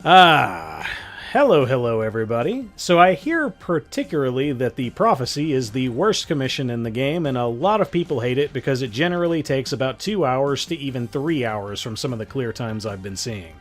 Ah, hello everybody. So I hear particularly that the Prophecy is the worst commission in the game, and a lot of people hate it because it generally takes about 2 hours to even 3 hours from some of the clear times I've been seeing.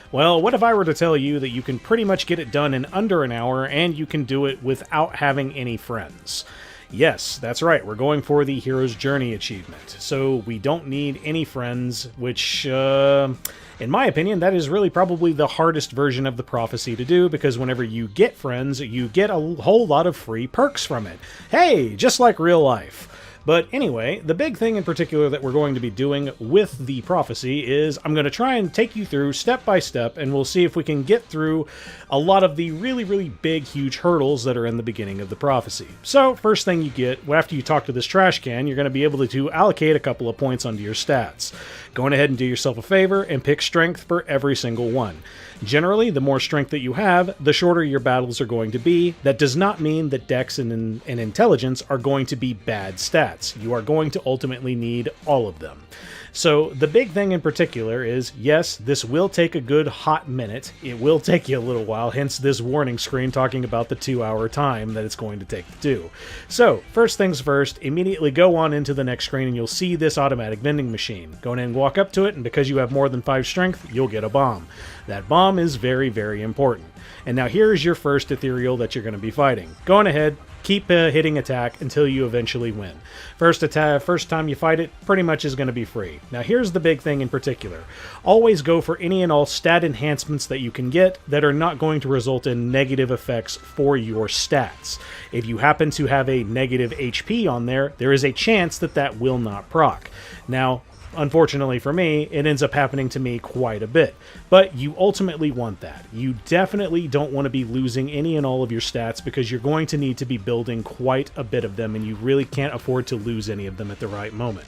Well, what if I were to tell you that you can pretty much get it done in under an hour, and you can do it without having any friends? Yes, that's right, we're going for the Hero's Journey achievement. So we don't need any friends, which, in my opinion, that is really probably the hardest version of the Prophecy to do, because whenever you get friends, you get a whole lot of free perks from it. Hey, just like real life. But anyway, the big thing in particular that we're going to be doing with the Prophecy is I'm going to try and take you through step by step, and we'll see if we can get through a lot of the really big, huge hurdles that are in the beginning of the Prophecy. So, first thing you get, after you talk to this trash can, you're going to be able to allocate a couple of points onto your stats. Go ahead and do yourself a favor and pick strength for every single one. Generally, the more strength that you have, the shorter your battles are going to be. That does not mean that Dex and Intelligence are going to be bad stats. You are going to ultimately need all of them. So the big thing in particular is, yes, this will take a good hot minute. It will take you a little while, hence this warning screen talking about the 2-hour time that it's going to take to do. So, first things first, immediately go on into the next screen and you'll see this automatic vending machine. Go in and walk up to it, and because you have more than 5 strength, you'll get a bomb. That bomb is very important. And now here's your first ethereal that you're going to be fighting. Go on ahead, keep hitting attack until you eventually win. First time you fight it, pretty much is going to be free. Now here's the big thing in particular. Always go for any and all stat enhancements that you can get that are not going to result in negative effects for your stats. If you happen to have a negative HP on there, there is a chance that that will not proc. Now, unfortunately for me, it ends up happening to me quite a bit. But you ultimately want that. You definitely don't want to be losing any and all of your stats, because you're going to need to be building quite a bit of them, and you really can't afford to lose any of them at the right moment.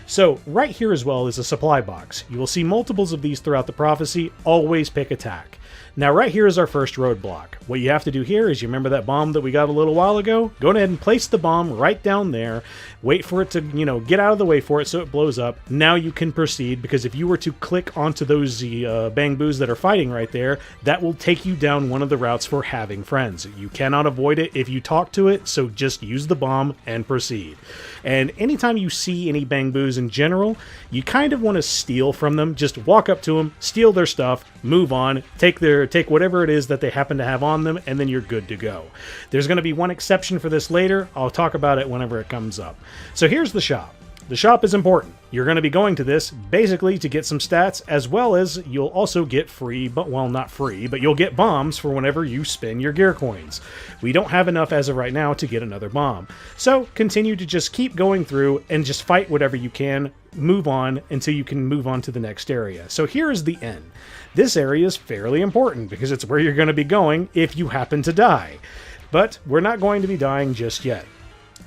So, right here as well is a supply box. You will see multiples of these throughout the Prophecy. Always pick attack. Now right here is our first roadblock. What you have to do here is, you remember that bomb that we got a little while ago? Go ahead and place the bomb right down there. Wait for it to, get out of the way for it so it blows up. Now you can proceed, because if you were to click onto those Bangboos that are fighting right there, that will take you down one of the routes for having friends. You cannot avoid it if you talk to it, so just use the bomb and proceed. And anytime you see any Bangboos in general, you kind of want to steal from them. Just walk up to them, steal their stuff, move on, take whatever it is that they happen to have on them, and then you're good to go. There's going to be one exception for this later. I'll talk about it whenever it comes up. So here's the shop. The shop is important. You're going to be going to this basically to get some stats, as well as you'll also get free, well, not free, but you'll get bombs for whenever you spend your gear coins. We don't have enough as of right now to get another bomb. So continue to just keep going through and just fight whatever you can, move on until you can move on to the next area. So here is the end. This area is fairly important because it's where you're going to be going if you happen to die. But we're not going to be dying just yet.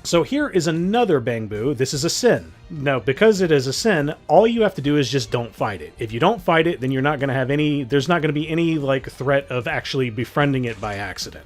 So here is another Bangboo. This is a sin. Now, because it is a sin, all you have to do is just don't fight it. If you don't fight it, then you're not going to have there's not going to be any threat of actually befriending it by accident.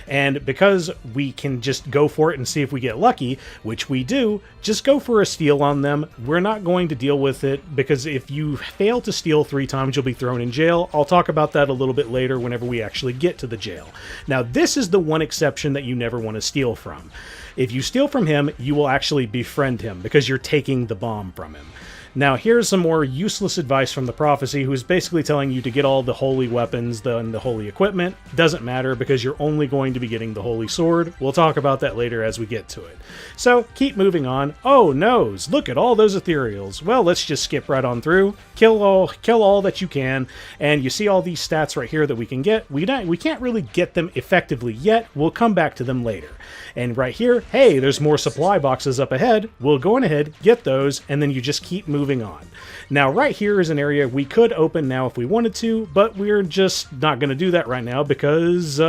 And because we can just go for it and see if we get lucky, which we do, just go for a steal on them. We're not going to deal with it, because if you fail to steal 3 times, you'll be thrown in jail. I'll talk about that a little bit later whenever we actually get to the jail. Now, this is the one exception that you never want to steal from. If you steal from him, you will actually befriend him, because you're taking the bomb from him. Now, here's some more useless advice from the Prophecy, who's basically telling you to get all the holy weapons and the holy equipment. Doesn't matter, because you're only going to be getting the holy sword. We'll talk about that later as we get to it. So, keep moving on. Oh, noes! Look at all those ethereals. Well, let's just skip right on through. Kill all that you can, and you see all these stats right here that we can get. We can't really get them effectively yet. We'll come back to them later. And right here, hey, there's more supply boxes up ahead. We'll go on ahead, get those, and then you just keep moving on. Now, right here is an area we could open now if we wanted to, but we're just not going to do that right now because,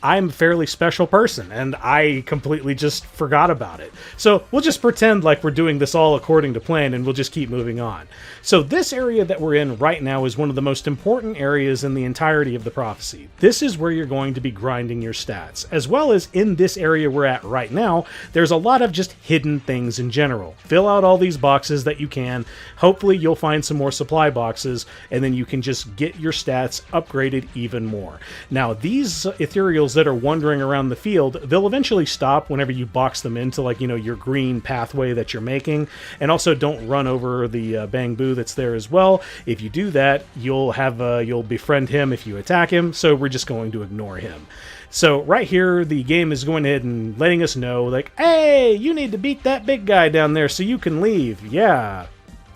I'm a fairly special person, and I completely just forgot about it. So we'll just pretend like we're doing this all according to plan, and we'll just keep moving on. So this area that we're in right now is one of the most important areas in the entirety of the prophecy. This is where you're going to be grinding your stats, as well as in this area we're at right now, there's a lot of just hidden things in general. Fill out all these boxes that you can. Hopefully you'll find some more supply boxes, and then you can just get your stats upgraded even more. Now, these ethereals that are wandering around the field, they'll eventually stop whenever you box them into, like, you know, your green pathway that you're making. And also don't run over the Bangboo that's there as well. If you do that, you'll befriend him if you attack him, so we're just going to ignore him. So right here, the game is going ahead and letting us know, like, hey, you need to beat that big guy down there so you can leave. Yeah,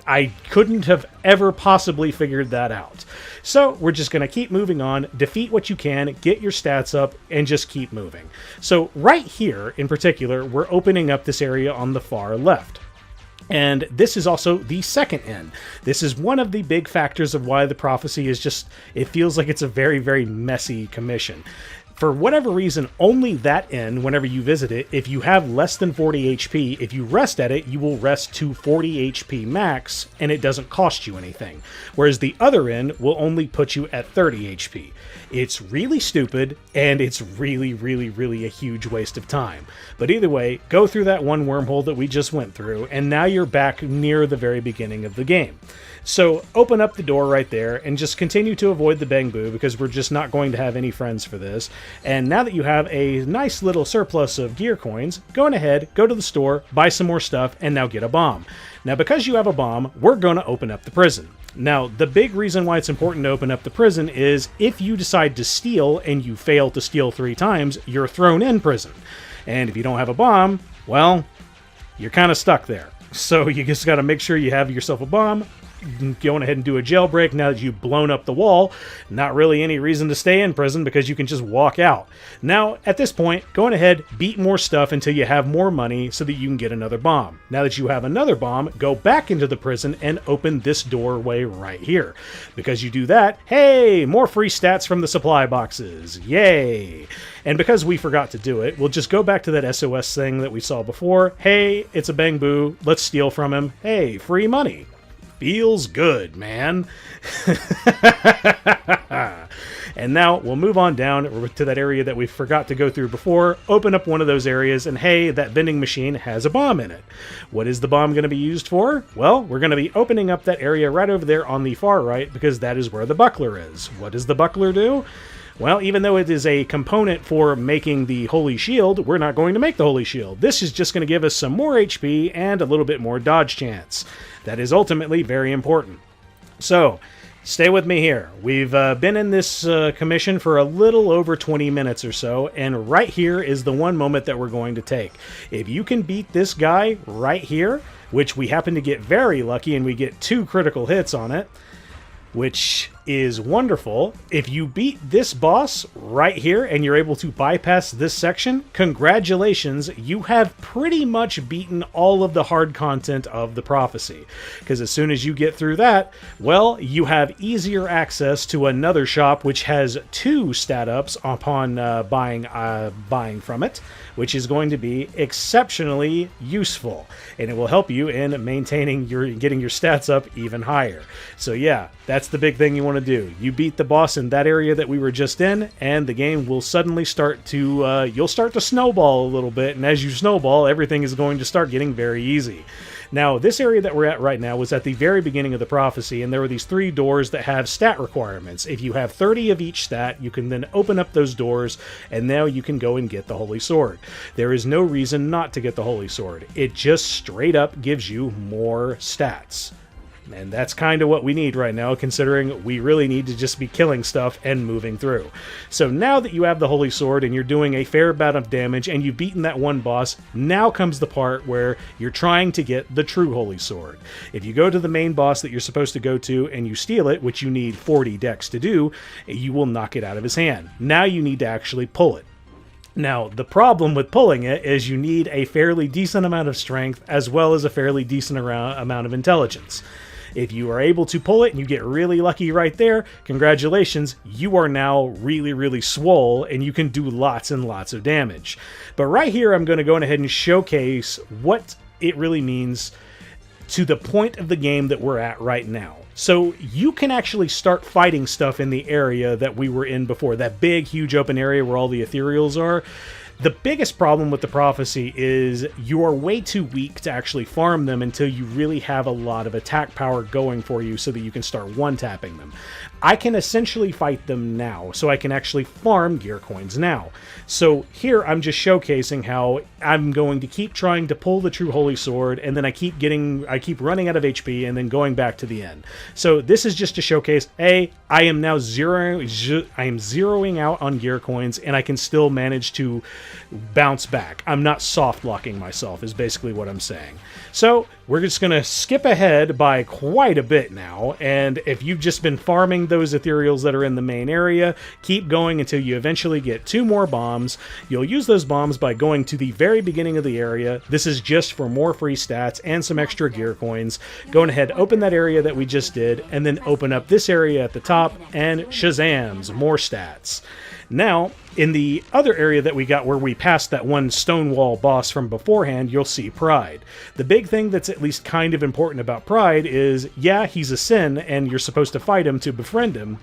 I couldn't have ever possibly figured that out. So we're just going to keep moving on, defeat what you can, get your stats up, and just keep moving. So right here, in particular, we're opening up this area on the far left. And this is also the second inn. This is one of the big factors of why the prophecy is just, it feels like it's a very, very messy commission. For whatever reason, only that inn, whenever you visit it, if you have less than 40 HP, if you rest at it, you will rest to 40 HP max, and it doesn't cost you anything. Whereas the other inn will only put you at 30 HP. It's really stupid, and it's really, really, really a huge waste of time. But either way, go through that one wormhole that we just went through, and now you're back near the very beginning of the game. So open up the door right there and just continue to avoid the Bangboo, because we're just not going to have any friends for this. And now that you have a nice little surplus of gear coins, go on ahead, go to the store, buy some more stuff, and now get a bomb. Now because you have a bomb, we're going to open up the prison. Now, the big reason why it's important to open up the prison is if you decide to steal and you fail to steal 3 times, you're thrown in prison. And if you don't have a bomb, well, you're kind of stuck there. So you just got to make sure you have yourself a bomb. Go on ahead and do a jailbreak now that you've blown up the wall. Not really any reason to stay in prison because you can just walk out. Now, at this point, go on ahead, beat more stuff until you have more money so that you can get another bomb. Now that you have another bomb, go back into the prison and open this doorway right here. Because you do that, hey, more free stats from the supply boxes. Yay! And because we forgot to do it, we'll just go back to that SOS thing that we saw before. Hey, it's a Bangboo. Let's steal from him. Hey, free money. Feels good, man. And now we'll move on down to that area that we forgot to go through before, open up one of those areas, and hey, that vending machine has a bomb in it. What is the bomb going to be used for? Well, we're going to be opening up that area right over there on the far right, because that is where the buckler is. What does the buckler do? Well, even though it is a component for making the Holy Shield, we're not going to make the Holy Shield. This is just going to give us some more HP and a little bit more dodge chance. That is ultimately very important. So, stay with me here. We've been in this commission for a little over 20 minutes or so, and right here is the one moment that we're going to take. If you can beat this guy right here, which we happen to get very lucky and we get 2 critical hits on it, which is wonderful. If you beat this boss right here and you're able to bypass this section, congratulations, you have pretty much beaten all of the hard content of the prophecy. Because as soon as you get through that, well, you have easier access to another shop which has 2 stat ups upon buying from it, which is going to be exceptionally useful, and it will help you in getting your stats up even higher. So yeah, that's the big thing you want to do. You beat the boss in that area that we were just in, and the game will suddenly start to, you'll start to snowball a little bit, and as you snowball, everything is going to start getting very easy. Now, this area that we're at right now was at the very beginning of the prophecy, and there were these 3 doors that have stat requirements. If you have 30 of each stat, you can then open up those doors, and now you can go and get the Holy Sword. There is no reason not to get the Holy Sword. It just straight up gives you more stats. And that's kind of what we need right now, considering we really need to just be killing stuff and moving through. So now that you have the Holy Sword and you're doing a fair amount of damage and you've beaten that one boss, now comes the part where you're trying to get the true Holy Sword. If you go to the main boss that you're supposed to go to and you steal it, which you need 40 dex to do, you will knock it out of his hand. Now you need to actually pull it. Now, the problem with pulling it is you need a fairly decent amount of strength as well as a fairly decent amount of intelligence. If you are able to pull it and you get really lucky right there, congratulations, you are now really, really swole and you can do lots and lots of damage. But right here, I'm going to go ahead and showcase what it really means to the point of the game that we're at right now. So you can actually start fighting stuff in the area that we were in before, that big, huge open area where all the ethereals are. The biggest problem with the prophecy is you are way too weak to actually farm them until you really have a lot of attack power going for you so that you can start one-tapping them. I can essentially fight them now, so I can actually farm gear coins now. So here I'm just showcasing how I'm going to keep trying to pull the True Holy Sword, and then I keep running out of HP and then going back to the end. So this is just to showcase, hey, I am now zeroing out on gear coins, and I can still manage to bounce back. I'm not soft locking myself, is basically what I'm saying. So we're just going to skip ahead by quite a bit now, and if you've just been farming those ethereals that are in the main area, keep going until you eventually get 2 more bombs. You'll use those bombs by going to the very beginning of the area. This is just for more free stats and some extra gear coins. Go ahead, open that area that we just did, and then open up this area at the top, and shazams, more stats. Now, in the other area that we got where we passed that one Stonewall boss from beforehand, you'll see Pride. The big thing that's at least kind of important about Pride is, yeah, he's a sin, and you're supposed to fight him to befriend him,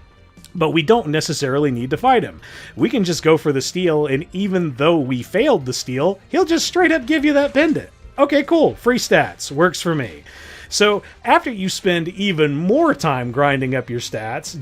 but we don't necessarily need to fight him. We can just go for the steal, and even though we failed the steal, he'll just straight up give you that pendant. Okay, cool, free stats, works for me. So after you spend even more time grinding up your stats,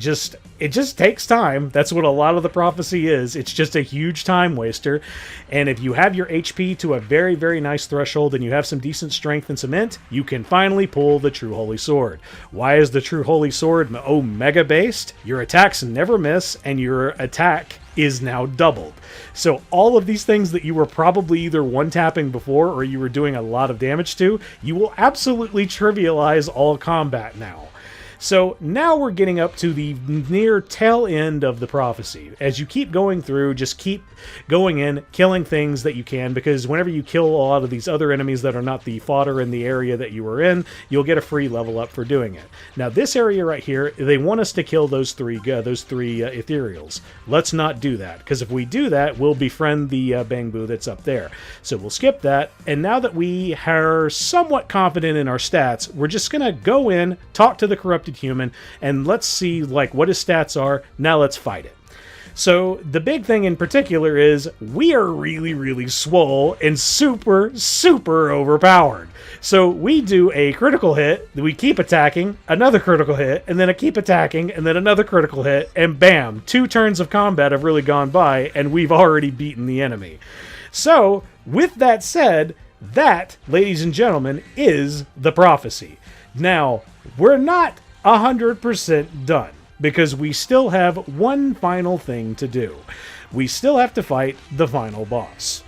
it just takes time. That's what a lot of the prophecy is. It's just a huge time waster. And if you have your HP to a very, very nice threshold and you have some decent strength and some int, you can finally pull the True Holy Sword. Why is the True Holy Sword Omega based? Your attacks never miss, and your attack is now doubled. So all of these things that you were probably either one-tapping before or you were doing a lot of damage to, you will absolutely trivialize all combat now. So now we're getting up to the near tail end of the prophecy. As you keep going through, just keep going in, killing things that you can, because whenever you kill a lot of these other enemies that are not the fodder in the area that you were in, you'll get a free level up for doing it. Now this area right here, they want us to kill those three ethereals. Let's not do that, because if we do that, we'll befriend the Bangboo that's up there. So we'll skip that, and now that we are somewhat confident in our stats, we're just going to go in, talk to the corrupted human, and let's see what his stats are. Now let's fight it. So the big thing in particular is we are really, really swole and super, super overpowered. So we do a critical hit, we keep attacking, another critical hit, and then a keep attacking, and then another critical hit, and bam, 2 turns of combat have really gone by, and we've already beaten the enemy. So, with that said, that, ladies and gentlemen, is the prophecy. Now, we're not 100% done, because we still have one final thing to do. We still have to fight the final boss.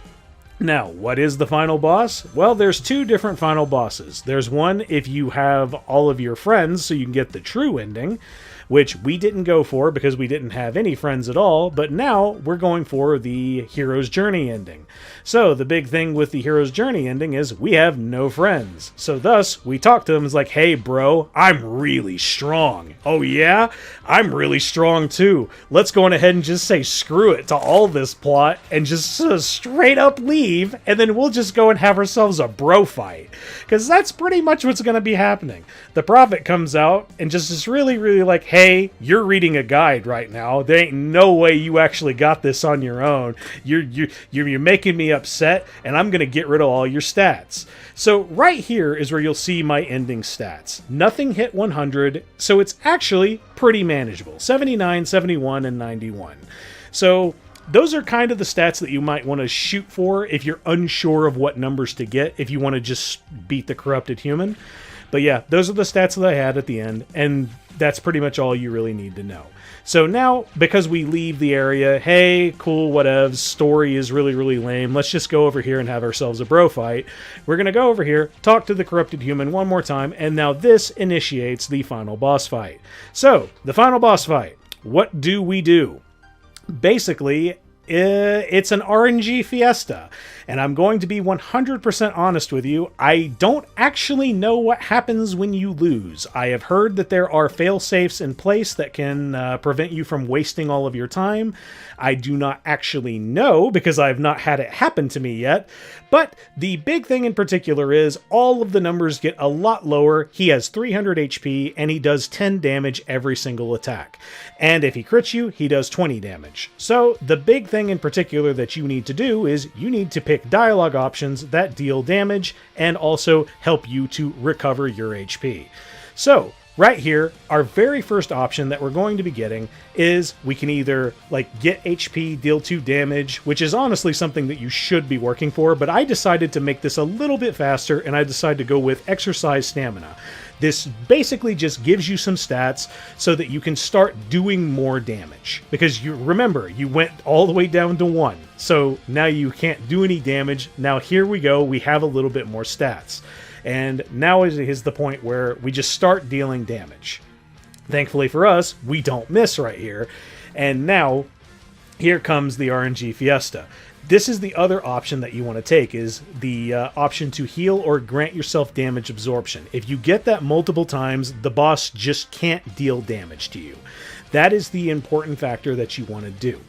Now, what is the final boss? Well, there's 2 different final bosses. There's one if you have all of your friends, so you can get the true ending, which we didn't go for because we didn't have any friends at all, but now we're going for the Hero's Journey ending. So the big thing with the Hero's Journey ending is we have no friends. So thus, we talk to them as like, hey bro, I'm really strong. Oh yeah? I'm really strong too. Let's go on ahead and just say screw it to all this plot and just straight up leave, and then we'll just go and have ourselves a bro fight. Because that's pretty much what's going to be happening. The Prophet comes out and just is really, really like, hey, you're reading a guide right now. There ain't no way you actually got this on your own. You're making me upset, and I'm going to get rid of all your stats. So right here is where you'll see my ending stats. Nothing hit 100, so it's actually pretty manageable. 79, 71, and 91. So those are kind of the stats that you might want to shoot for if you're unsure of what numbers to get, if you want to just beat the corrupted human. But yeah, those are the stats that I had at the end, and that's pretty much all you really need to know. So now, because we leave the area, hey, cool, whatevs, story is really, really lame, let's just go over here and have ourselves a bro fight. We're going to go over here, talk to the corrupted human one more time, and now this initiates the final boss fight. So, the final boss fight. What do we do? Basically, It's an RNG fiesta, and I'm going to be 100% honest with you. I don't actually know what happens when you lose. I have heard that there are fail-safes in place that can prevent you from wasting all of your time. I do not actually know because I've not had it happen to me yet, but the big thing in particular is all of the numbers get a lot lower. He has 300 HP, and he does 10 damage every single attack. And if he crits you, he does 20 damage. So the big thing in particular that you need to do is you need to pick dialogue options that deal damage and also help you to recover your HP. So right here, our very first option that we're going to be getting is we can either get HP, deal 2 damage, which is honestly something that you should be working for, but I decided to make this a little bit faster and I decided to go with exercise stamina. This basically just gives you some stats so that you can start doing more damage. Because you remember, you went all the way down to 1. So now you can't do any damage. Now here we go, we have a little bit more stats. And now is the point where we just start dealing damage. Thankfully for us, we don't miss right here. And now, here comes the RNG Fiesta. This is the other option that you want to take, is the option to heal or grant yourself damage absorption. If you get that multiple times, the boss just can't deal damage to you. That is the important factor that you want to do.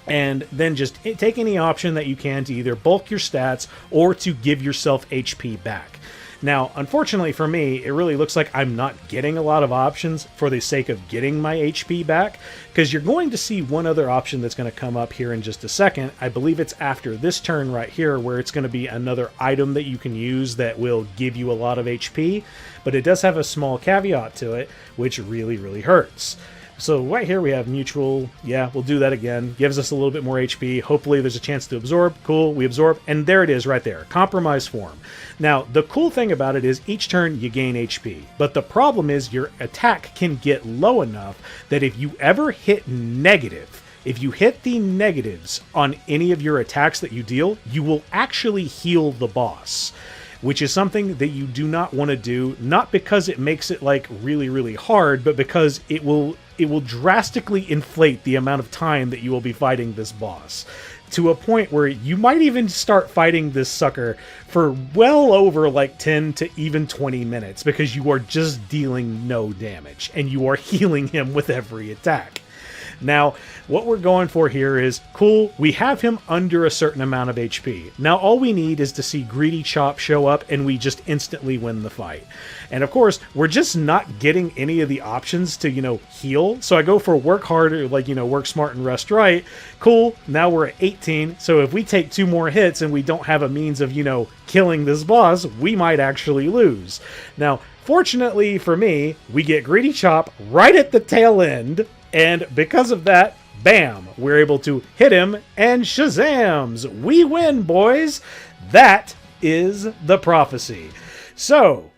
And then just take any option that you can to either bulk your stats or to give yourself HP back. Now, unfortunately for me, it really looks like I'm not getting a lot of options for the sake of getting my HP back, because you're going to see one other option that's going to come up here in just a second. I believe it's after this turn right here, where it's going to be another item that you can use that will give you a lot of HP, but it does have a small caveat to it, which really, really hurts. So right here we have mutual. Yeah, we'll do that again. Gives us a little bit more HP. Hopefully there's a chance to absorb. Cool, we absorb. And there it is right there. Compromise form. Now, the cool thing about it is each turn you gain HP. But the problem is your attack can get low enough that if you ever hit negative, if you hit the negatives on any of your attacks that you deal, you will actually heal the boss, which is something that you do not want to do, not because it makes it really, really hard, but because it will drastically inflate the amount of time that you will be fighting this boss, to a point where you might even start fighting this sucker for well over 10 to even 20 minutes, because you are just dealing no damage, and you are healing him with every attack. Now, what we're going for here is, cool, we have him under a certain amount of HP. Now, all we need is to see Greedy Chop show up, and we just instantly win the fight. And of course, we're just not getting any of the options to, heal. So I go for work harder, work smart and rest right. Cool, now we're at 18. So if we take 2 more hits and we don't have a means of, killing this boss, we might actually lose. Now, fortunately for me, we get Greedy Chop right at the tail end. And because of that, bam, we're able to hit him, and shazams! We win, boys! That is the prophecy. So,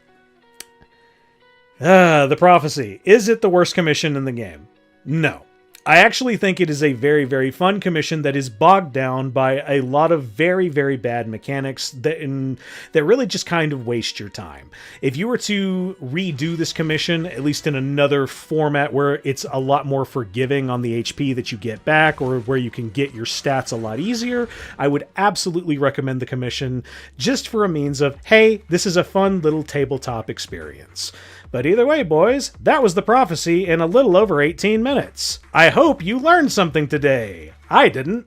the prophecy. Is it the worst commission in the game? No. I actually think it is a very, very fun commission that is bogged down by a lot of very, very bad mechanics that really just kind of waste your time. If you were to redo this commission, at least in another format where it's a lot more forgiving on the HP that you get back, or where you can get your stats a lot easier, I would absolutely recommend the commission, just for a means of, hey, this is a fun little tabletop experience. But either way, boys, that was the prophecy in a little over 18 minutes. I hope you learned something today. I didn't.